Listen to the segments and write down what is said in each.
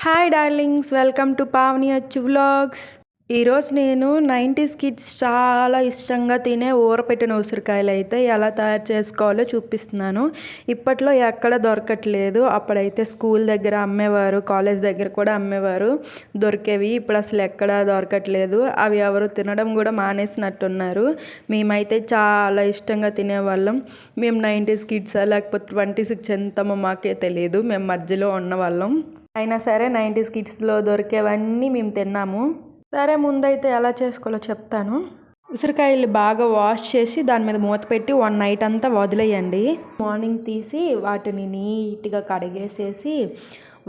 Hi darlings, welcome to Pavani అచ్చు vlogs. ఈరోజు నేను 90s కిడ్స్ చాలా ఇష్టంగా తినే ఊరపెట్టిన ఉసిరికాయలు అయితే ఎలా తయారు చేసుకోవాలో చూపిస్తున్నాను. ఇప్పట్లో ఎక్కడ దొరకట్లేదు. అప్పుడైతే స్కూల్ దగ్గర అమ్మేవారు, కాలేజ్ దగ్గర కూడా అమ్మేవారు, దొరికేవి. ఇప్పుడు అసలు ఎక్కడ దొరకట్లేదు. అవి ఎవరు తినడం కూడా మానేసినట్టున్నారు. మేమైతే చాలా ఇష్టంగా తినేవాళ్ళం. మేము 90s కిడ్సా లేకపోతే 26 ఎంతమో మాకే తెలియదు. మేము మధ్యలో ఉన్నవాళ్ళం. అయినా సరే 90s కిడ్స్లో దొరికేవన్నీ మేము తిన్నాము. సరే, ముందైతే ఎలా చేసుకోవాలో చెప్తాను. ఉసిరికాయలు బాగా వాష్ చేసి దాని మీద మూత పెట్టి 1 నైట్ అంతా వదిలేయండి. మార్నింగ్ తీసి వాటిని నీట్గా కడిగేసేసి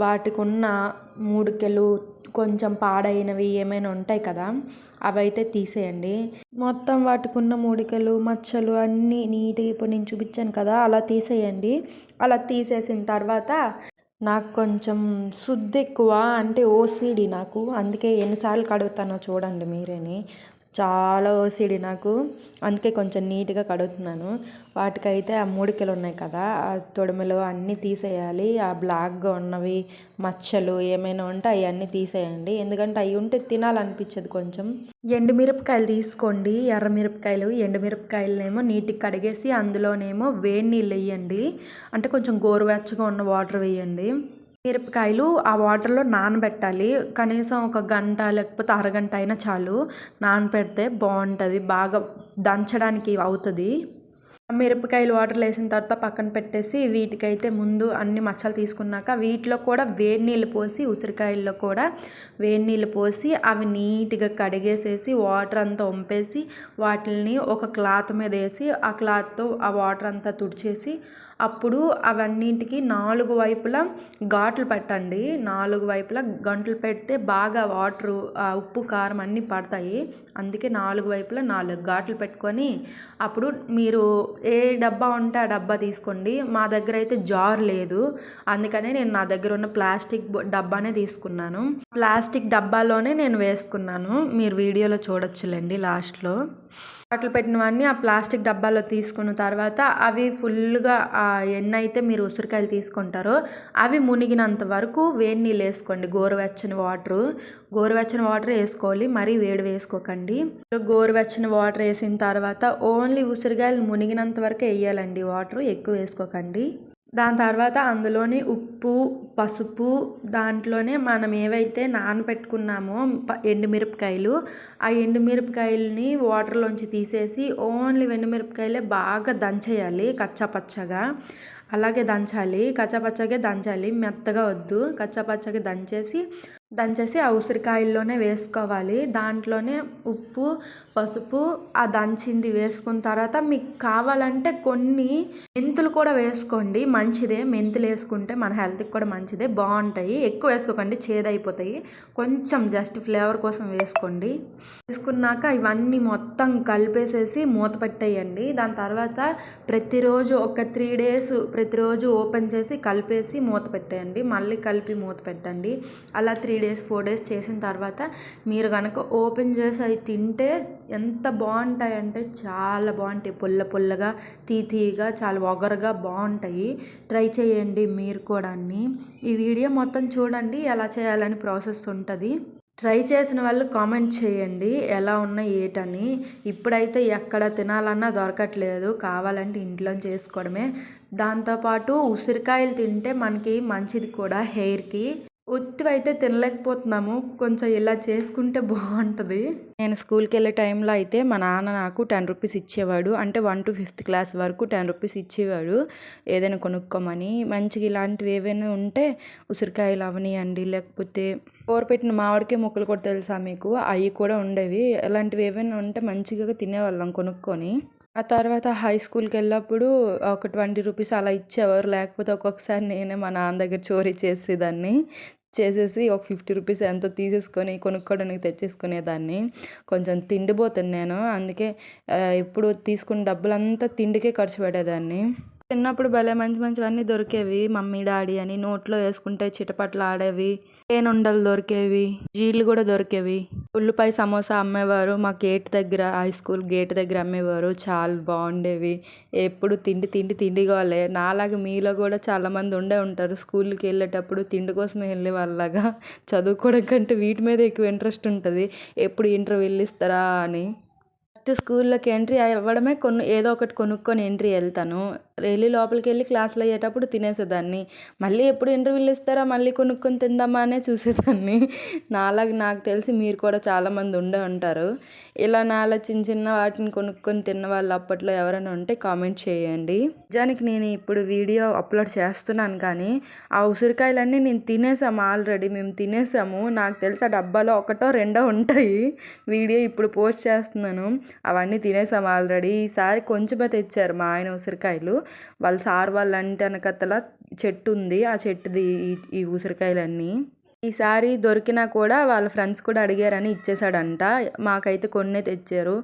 వాటికి ఉన్న మూడికెలు, కొంచెం పాడైనవి ఏమైనా ఉంటాయి కదా, అవైతే తీసేయండి. మొత్తం వాటికి ఉన్న మూడికలు, మచ్చలు అన్నీ నీట్గా ఇప్పుడు నేను చూపించాను కదా, అలా తీసేయండి. అలా తీసేసిన తర్వాత నాకు కొంచెం శుద్ధి ఎక్కువ, అంటే ఓసిడి నాకు. అందుకే ఎన్నిసార్లు కడుగుతానో చూడండి మీరేని. చాలా ఓసిడి నాకు, అందుకే కొంచెం నీట్గా కడుగుతున్నాను. వాటికైతే ఆ మూడికలు ఉన్నాయి కదా, ఆ తొడిమెలు అన్నీ తీసేయాలి. ఆ బ్లాక్గా ఉన్నవి, మచ్చలు ఏమైనా ఉంటే అవన్నీ తీసేయండి. ఎందుకంటే అవి ఉంటే తినాలనిపించదు. కొంచెం ఎండుమిరపకాయలు తీసుకోండి. ఎర్రమిరపకాయలు, ఎండుమిరపకాయలనేమో నీట్గా కడిగేసి అందులోనేమో వేడి నీళ్ళు వేయండి. అంటే కొంచెం గోరువెచ్చగా ఉన్న వాటర్ వేయండి. మిరపకాయలు ఆ వాటర్లో నానబెట్టాలి. కనీసం 1 గంట లేకపోతే అరగంట అయినా చాలు. నానబెడితే బాగుంటుంది, బాగా దంచడానికి అవుతుంది. మిరపకాయలు వాటర్లో వేసిన తర్వాత పక్కన పెట్టేసి వీటికైతే ముందు అన్ని మచ్చలు తీసుకున్నాక వీటిలో కూడా వేడి నీళ్ళు పోసి, ఉసిరికాయల్లో కూడా వేడి నీళ్ళు పోసి అవి నీట్గా కడిగేసేసి వాటర్ అంతా వంపేసి వాటిని ఒక క్లాత్ మీద వేసి ఆ క్లాత్తో ఆ వాటర్ అంతా తుడిచేసి అప్పుడు అవన్నింటికి 4 వైపులా ఘాట్లు పెట్టండి. 4 వైపులా గంటలు పెడితే బాగా వాటరు, ఉప్పు, కారం అన్నీ పడతాయి. అందుకే 4 వైపులా 4 ఘాట్లు పెట్టుకొని అప్పుడు మీరు ఏ డబ్బా ఉంటే ఆ డబ్బా తీసుకోండి. మా దగ్గర అయితే జార్ లేదు, అందుకనే నేను నా దగ్గర ఉన్న ప్లాస్టిక్ డబ్బానే తీసుకున్నాను. ప్లాస్టిక్ డబ్బాలోనే నేను వేసుకున్నాను. మీరు వీడియోలో చూడొచ్చులేండి లాస్ట్లో. వాటిలో పెట్టినవన్నీ ఆ ప్లాస్టిక్ డబ్బాలో తీసుకున్న తర్వాత అవి ఫుల్గా ఎన్నైతే మీరు ఉసిరికాయలు తీసుకుంటారో అవి మునిగినంత వరకు వేడి నీళ్ళు వేసుకోండి. గోరువెచ్చని వాటర్ వేసుకోవాలి, మరీ వేడి వేసుకోకండి. గోరువెచ్చని వాటర్ వేసిన తర్వాత ఓన్లీ ఉసిరికాయలు మునిగినంత వరకు వేయాలండి. వాటర్ ఎక్కువ వేసుకోకండి. దాని తర్వాత అందులోని ఉప్పు, పసుపు, దాంట్లోనే మనం ఏవైతే నానబెట్టుకున్నామో ఎండుమిరపకాయలు, ఆ ఎండుమిరపకాయలని వాటర్లోంచి తీసేసి ఓన్లీ ఎండుమిరపకాయలే బాగా దంచేయాలి. కచ్చాపచ్చగా అలాగే దంచాలి. కచ్చాపచ్చగా దంచాలి, మెత్తగా వద్దు. కచ్చాపచ్చగా దంచేసి ఆ ఉసిరికాయల్లోనే వేసుకోవాలి. దాంట్లోనే ఉప్పు, పసుపు, ఆ దంచింది వేసుకున్న తర్వాత మీకు కావాలంటే కొన్ని మెంతులు కూడా వేసుకోండి. మంచిదే, మెంతులు వేసుకుంటే మన హెల్త్కి కూడా మంచిదే, బాగుంటాయి. ఎక్కువ వేసుకోకండి, చేదైపోతాయి. కొంచెం జస్ట్ ఫ్లేవర్ కోసం వేసుకోండి. వేసుకున్నాక ఇవన్నీ మొత్తం కలిపేసేసి మూత పెట్టేయండి. దాని తర్వాత ప్రతిరోజు ఒక 3 డేస్ ప్రతిరోజు ఓపెన్ చేసి కలిపేసి మూత పెట్టేయండి. మళ్ళీ కలిపి మూత పెట్టండి. అలా 3 డేస్ 4 డేస్ చేసిన తర్వాత మీరు కనుక ఓపెన్ చేసి అవి తింటే ఎంత బాగుంటాయంటే చాలా బాగుంటాయి. పుల్లగా, తీయగా, చాలా ఒగరుగా బాగుంటాయి. ట్రై చేయండి మీరు కూడా. ఈ వీడియో మొత్తం చూడండి, ఎలా చేయాలని ప్రాసెస్ ఉంటుంది. ట్రై చేసిన వాళ్ళు కామెంట్ చేయండి ఎలా ఉన్నాయి ఏటని. ఇప్పుడైతే ఎక్కడ తినాలన్నా దొరకట్లేదు, కావాలంటే ఇంట్లో చేసుకోవడమే. దాంతోపాటు ఉసిరికాయలు తింటే మనకి మంచిది కూడా హెయిర్కి. ఉత్తివైతే తినలేకపోతున్నాము, కొంచెం ఇలా చేసుకుంటే బాగుంటుంది. నేను స్కూల్కి వెళ్ళే టైంలో అయితే మా నాన్న నాకు 10 రూపీస్ ఇచ్చేవాడు. అంటే 1 to 5th క్లాస్ వరకు 10 రూపీస్ ఇచ్చేవాడు ఏదైనా కొనుక్కోమని. మంచిగా ఇలాంటివి ఏవైనా ఉంటే ఉసిరికాయలు అవనియండి, లేకపోతే ఊరపెట్టిన మామిడికాయ ముక్కలు కూడా తెలుసా మీకు, అవి కూడా ఉండేవి. ఇలాంటివి ఏవైనా ఉంటే మంచిగా తినేవాళ్ళం కొనుక్కొని. ఆ తర్వాత హై స్కూల్కి వెళ్ళినప్పుడు ఒక 20 రూపీస్ అలా ఇచ్చేవారు. లేకపోతే ఒక్కొక్కసారి నేనే మా నాన్న దగ్గర చోరీ చేసేసి ఒక 50 రూపీస్ ఎంతో తీసేసుకొని కొనుక్కోవడానికి తెచ్చేసుకునేదాన్ని. కొంచెం తిండిపోతాను నేను, అందుకే ఇప్పుడు తీసుకున్న డబ్బులంతా తిండికే ఖర్చు పెట్టేదాన్ని. చిన్నప్పుడు భలే మంచివన్నీ దొరికేవి. మమ్మీ డాడీ అని నోట్లో వేసుకుంటే చిటపట్లు ఆడేవి, ఉండలు దొరికేవి, జీళ్ళు కూడా దొరికేవి. ఉల్లిపాయ సమోసా అమ్మేవారు. మా గేట్ దగ్గర, హై స్కూల్ గేట్ దగ్గర అమ్మేవారు. చాలా బాగుండేవి. ఎప్పుడు తిండి గోలే. నాలాగా మీలో కూడా చాలామంది ఉండే ఉంటారు. స్కూల్కి వెళ్ళేటప్పుడు తిండి కోసమే వెళ్ళే వాళ్ళలాగా. చదువుకోవడం కంటే వీటి మీద ఎక్కువ ఇంట్రెస్ట్ ఉంటుంది. ఎప్పుడు ఇంటర్వ్యూలు ఇస్తారా అని. ఫస్ట్ స్కూల్లోకి ఎంట్రీ అవ్వడమే ఏదో ఒకటి కొనుక్కొని ఎంట్రీ వెళ్తాను. వెళ్ళి లోపలికి వెళ్ళి క్లాసులు అయ్యేటప్పుడు తినేసేదాన్ని. మళ్ళీ ఎప్పుడు ఇంటర్వ్యూలు ఇస్తారా, మళ్ళీ కొనుక్కొని తిందామా అనే చూసేదాన్ని. నాలాగా నాకు తెలిసి మీరు కూడా చాలామంది ఉండే ఉంటారు. ఇలా నాలా చిన్న వాటిని కొనుక్కొని తిన్న వాళ్ళు అప్పట్లో ఎవరైనా ఉంటే కామెంట్ చేయండి. నిజానికి నేను ఇప్పుడు వీడియో అప్లోడ్ చేస్తున్నాను, కానీ ఆ ఉసిరికాయలన్నీ నేను తినేసాము. ఆల్రెడీ మేము తినేసాము. నాకు తెలిసి ఆ డబ్బాలో ఒకటో రెండో ఉంటాయి. వీడియో ఇప్పుడు పోస్ట్ చేస్తున్నాను. అవన్నీ తినేసాము ఆల్రెడీ. ఈసారి కొంచెమే తెచ్చారు మా ఆయన ఉసిరికాయలు. వాళ్ళ సార్ వాళ్ళ ఇంటి వెనకతల చెట్టు ఉంది. ఆ చెట్టుది ఈ ఉసిరికాయలన్నీ. ఈసారి దొరికినా కూడా వాళ్ళ ఫ్రెండ్స్ కూడా అడిగారని ఇచ్చేసాడంట. మాకైతే కొన్నే తెచ్చారు.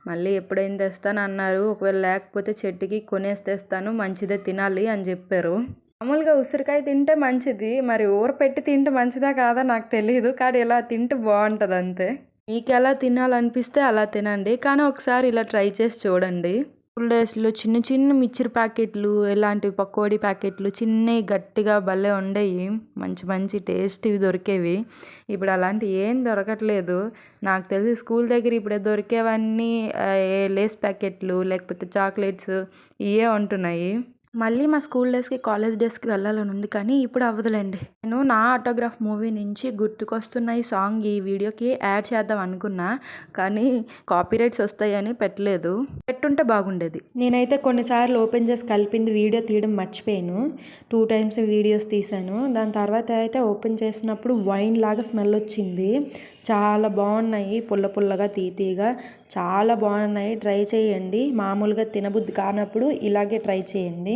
మళ్ళీ ఎప్పుడైనా తెస్తాను అన్నారు. ఒకవేళ లేకపోతే చెట్టుకి కొనేసి తెస్తాను, మంచిదే తినాలి అని చెప్పారు. మామూలుగా ఉసిరికాయ తింటే మంచిది, మరి ఊరపెట్టి తింటే మంచిదా కాదా నాకు తెలియదు, కానీ ఇలా తింటే బాగుంటుంది అంతే. మీకు ఎలా తినాలనిపిస్తే అలా తినండి, కానీ ఒకసారి ఇలా ట్రై చేసి చూడండి. స్కూల్ డేస్లో చిన్న మిక్చర్ ప్యాకెట్లు, ఇలాంటి పకోడీ ప్యాకెట్లు చిన్నవి గట్టిగా భలే ఉండేవి. మంచి టేస్టీవి దొరికేవి. ఇప్పుడు అలాంటివి ఏం దొరకట్లేదు. నాకు తెలిసి స్కూల్ దగ్గర ఇప్పుడు దొరికేవన్నీ లేస్ ప్యాకెట్లు లేకపోతే చాక్లెట్స్ ఇవే ఉంటున్నాయి. మళ్ళీ మా స్కూల్ డేస్కి, కాలేజ్ డేస్కి వెళ్ళాలని ఉంది, కానీ ఇప్పుడు అవ్వదులేండి. నేను నా ఆటోగ్రాఫ్ మూవీ నుంచి గుర్తుకొస్తున్న ఈ సాంగ్ ఈ వీడియోకి యాడ్ చేద్దాం అనుకున్నా, కానీ కాపీరైట్స్ వస్తాయని పెట్టలేదు. పెట్టుంటే బాగుండేది. నేనైతే కొన్నిసార్లు ఓపెన్ చేసి కలిపింది వీడియో తీయడం మర్చిపోయాను. 2 times వీడియోస్ తీసాను. దాని తర్వాత అయితే ఓపెన్ చేసినప్పుడు వైన్ లాగా స్మెల్ వచ్చింది. చాలా బాగున్నాయి. పుల్లగా తీయగా చాలా బాగున్నాయి. ట్రై చేయండి. మామూలుగా తినబుద్ధి కానప్పుడు ఇలాగే ట్రై చేయండి.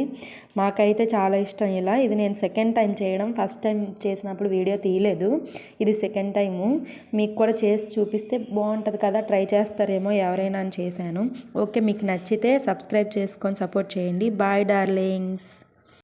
మాకైతే చాలా ఇష్టం ఇలా. ఇది నేను సెకండ్ టైం చేయడం. ఫస్ట్ టైం చేసినప్పుడు వీడియో తీయలేదు. ఇది సెకండ్ టైము. మీకు కూడా చేసి చూపిస్తే బాగుంటుంది కదా, ట్రై చేస్తారేమో ఎవరైనా అని చేశాను. ఓకే, మీకు నచ్చితే సబ్స్క్రైబ్ చేసుకొని సపోర్ట్ చేయండి. Bye darlings.